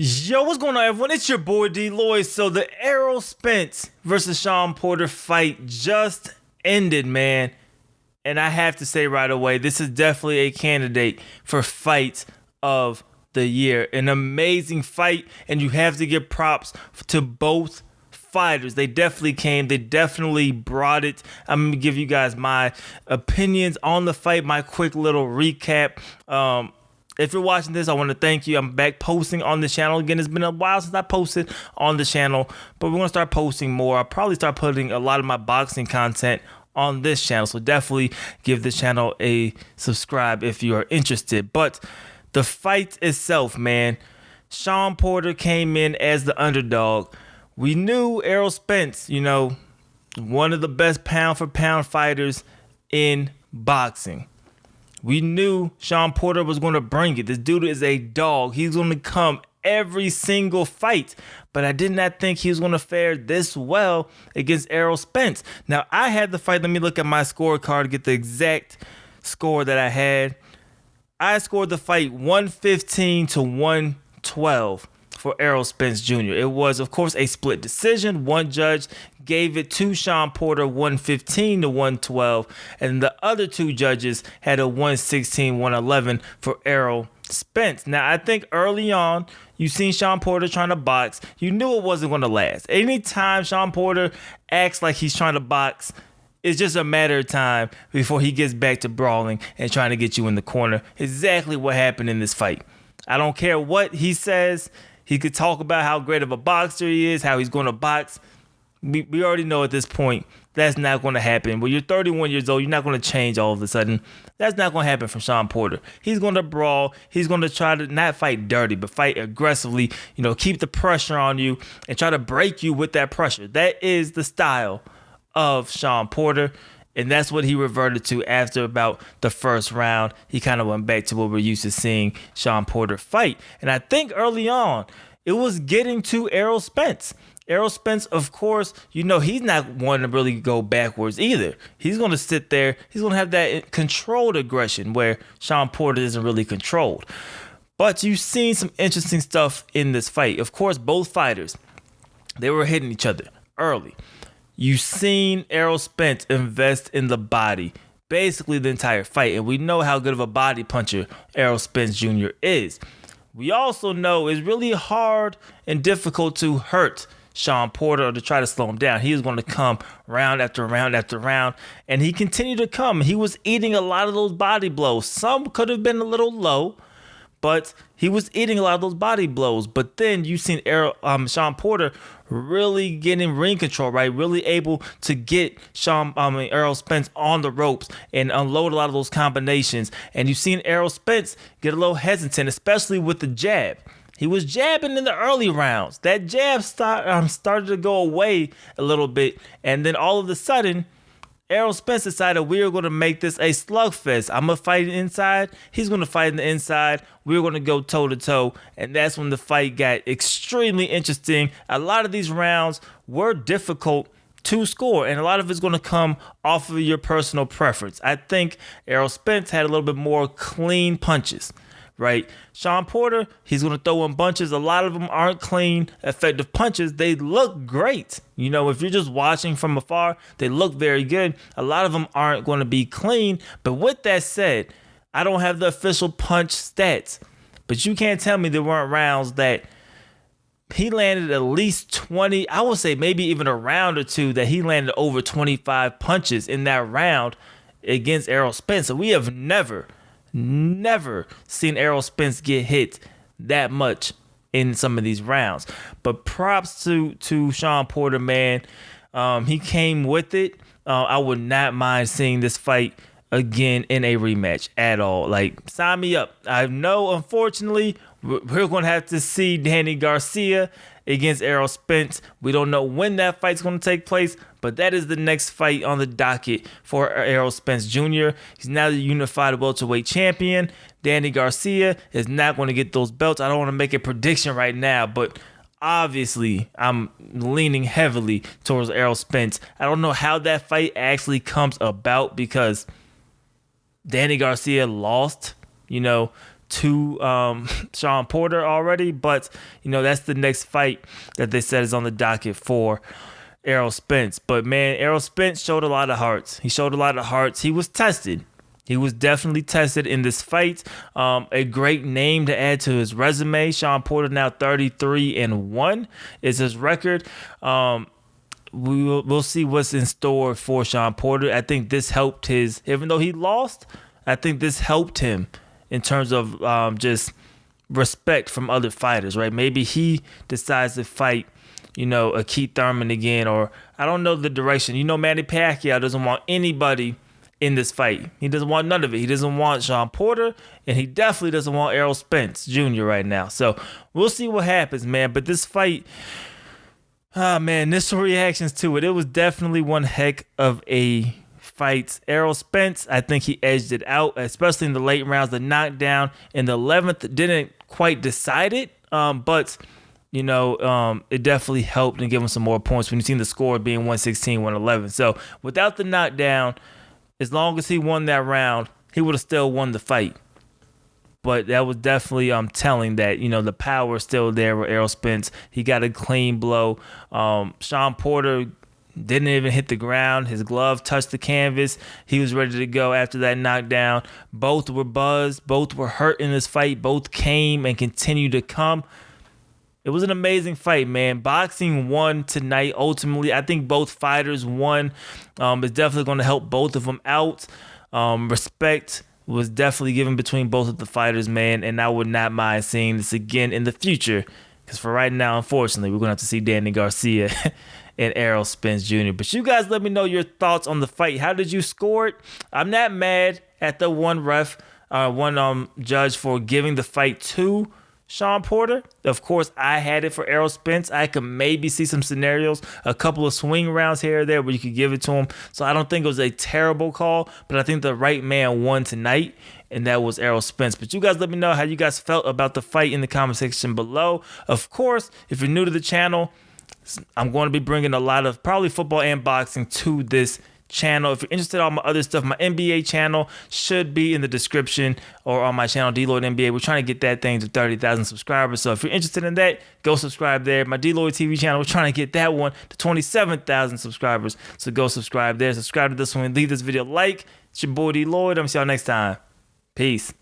Yo, what's going on, everyone? It's your boy DLloyd. So the Errol Spence versus Shawn Porter fight just ended, man. And I have to say right away, this is definitely a candidate for fight of the year. An amazing fight, and you have to give props to both fighters. They definitely came. They definitely brought it. I'm going to give you guys my opinions on the fight, my quick little recap. If you're watching this, I want to thank you. I'm back posting on the channel again. It's been a while since I posted on the channel, but we're going to start posting more. I'll probably start putting a lot of my boxing content on this channel, so definitely give this channel a subscribe if you are interested. But the fight itself, man, Shawn Porter came in as the underdog. We knew Errol Spence, one of the best pound-for-pound fighters in boxing. We knew Shawn Porter was going to bring it. This dude is a dog. He's going to come every single fight. But I did not think he was going to fare this well against Errol Spence. Now, I had the fight. Let me look at my scorecard to get the exact score that I had. I scored the fight 115 to 112 for Errol Spence Jr. It was, of course, a split decision. One judge gave it to Shawn Porter 115 to 112, and the other two judges had a 116-111 for Errol Spence. Now, I think early on, you seen Shawn Porter trying to box. You knew it wasn't going to last. Anytime Shawn Porter acts like he's trying to box, it's just a matter of time before he gets back to brawling and trying to get you in the corner. Exactly what happened in this fight. I don't care what he says. He could talk about how great of a boxer he is, how he's going to box. We already know at this point that's not going to happen. When you're 31 years old, you're not going to change all of a sudden. That's not going to happen from Shawn Porter. He's going to brawl. He's going to try to not fight dirty, but fight aggressively, keep the pressure on you and try to break you with that pressure. That is the style of Shawn Porter. And that's what he reverted to after about the first round. He kind of went back to what we're used to seeing Shawn Porter fight. And I think early on, it was getting to Errol Spence. Errol Spence, of course, he's not one to really go backwards either. He's going to sit there. He's going to have that controlled aggression where Shawn Porter isn't really controlled. But you've seen some interesting stuff in this fight. Of course, both fighters, they were hitting each other early. You've seen Errol Spence invest in the body basically the entire fight, and we know how good of a body puncher Errol Spence Jr. is. We also know it's really hard and difficult to hurt Shawn Porter or to try to slow him down. He was going to come round after round after round, and he continued to come. He was eating a lot of those body blows. Some could have been a little low, but he was eating a lot of those body blows. But then you've seen Shawn Porter really getting ring control, right? Really able to get Errol Spence on the ropes and unload a lot of those combinations. And you've seen Errol Spence get a little hesitant, especially with the jab. He was jabbing in the early rounds. That jab started to go away a little bit. And then all of a sudden, Errol Spence decided we are going to make this a slugfest. I'm going to fight inside. He's going to fight in the inside. We're going to go toe-to-toe. And that's when the fight got extremely interesting. A lot of these rounds were difficult to score, and a lot of it's going to come off of your personal preference. I think Errol Spence had a little bit more clean punches, right? Shawn Porter, he's going to throw in bunches. A lot of them aren't clean, effective punches. They look great. If you're just watching from afar, they look very good. A lot of them aren't going to be clean. But with that said, I don't have the official punch stats. But you can't tell me there weren't rounds that he landed at least 20, I would say maybe even a round or two that he landed over 25 punches in that round against Errol Spence. So we have never seen Errol Spence get hit that much in some of these rounds. But props to Shawn Porter, man. He came with it. I would not mind seeing this fight again in a rematch at all. Like, sign me up. I know, unfortunately, we're going to have to see Danny Garcia against Errol Spence. We don't know when that fight's going to take place, but that is the next fight on the docket for Errol Spence Jr. He's now the unified welterweight champion. Danny Garcia is not going to get those belts. I don't want to make a prediction right now, but obviously I'm leaning heavily towards Errol Spence. I don't know how that fight actually comes about because Danny Garcia lost, to Shawn Porter already, but that's the next fight that they said is on the docket for Errol Spence. But man, Errol Spence showed a lot of hearts. He showed a lot of hearts. He was tested. He was definitely tested in this fight. A great name to add to his resume. Shawn Porter now 33-1 is his record. We'll see what's in store for Shawn Porter. I think this helped even though he lost, I think this helped him in terms of just respect from other fighters, right? Maybe he decides to fight, a Keith Thurman again, or I don't know the direction. Manny Pacquiao doesn't want anybody in this fight. He doesn't want none of it. He doesn't want Shawn Porter, and he definitely doesn't want Errol Spence Jr. right now. So we'll see what happens, man. But this fight, initial reactions to it, it was definitely one heck of a fight. Errol Spence, I think he edged it out, especially in the late rounds. The knockdown in the 11th didn't quite decide it, but it definitely helped and give him some more points when you seen the score being 116-111. So without the knockdown, as long as he won that round, he would have still won the fight. But that was definitely telling that, the power is still there with Errol Spence. He got a clean blow. Shawn Porter didn't even hit the ground. His glove touched the canvas. He was ready to go after that knockdown. Both were buzzed. Both were hurt in this fight. Both came and continue to come. It was an amazing fight, man. Boxing won tonight. Ultimately, I think both fighters won. It's definitely going to help both of them out. Respect was definitely given between both of the fighters, man, and I would not mind seeing this again in the future, because for right now, unfortunately, we're going to have to see Danny Garcia and Errol Spence Jr. But you guys let me know your thoughts on the fight. How did you score it? I'm not mad at the one judge for giving the fight to Shawn Porter. Of course, I had it for Errol Spence. I could maybe see some scenarios, a couple of swing rounds here or there where you could give it to him. So I don't think it was a terrible call, but I think the right man won tonight, and that was Errol Spence. But you guys let me know how you guys felt about the fight in the comment section below. Of course, if you're new to the channel, I'm going to be bringing a lot of probably football and boxing to this channel. If you're interested in all my other stuff, my NBA channel should be in the description, or on my channel DLloyd NBA. We're trying to get that thing to 30,000 subscribers, so if you're interested in that, go subscribe there. My DLloydTV channel, we're trying to get that one to 27,000 subscribers, so go subscribe there. Subscribe to this one and leave this video a like. It's your boy DLloyd. I'm gonna see y'all next time. Peace.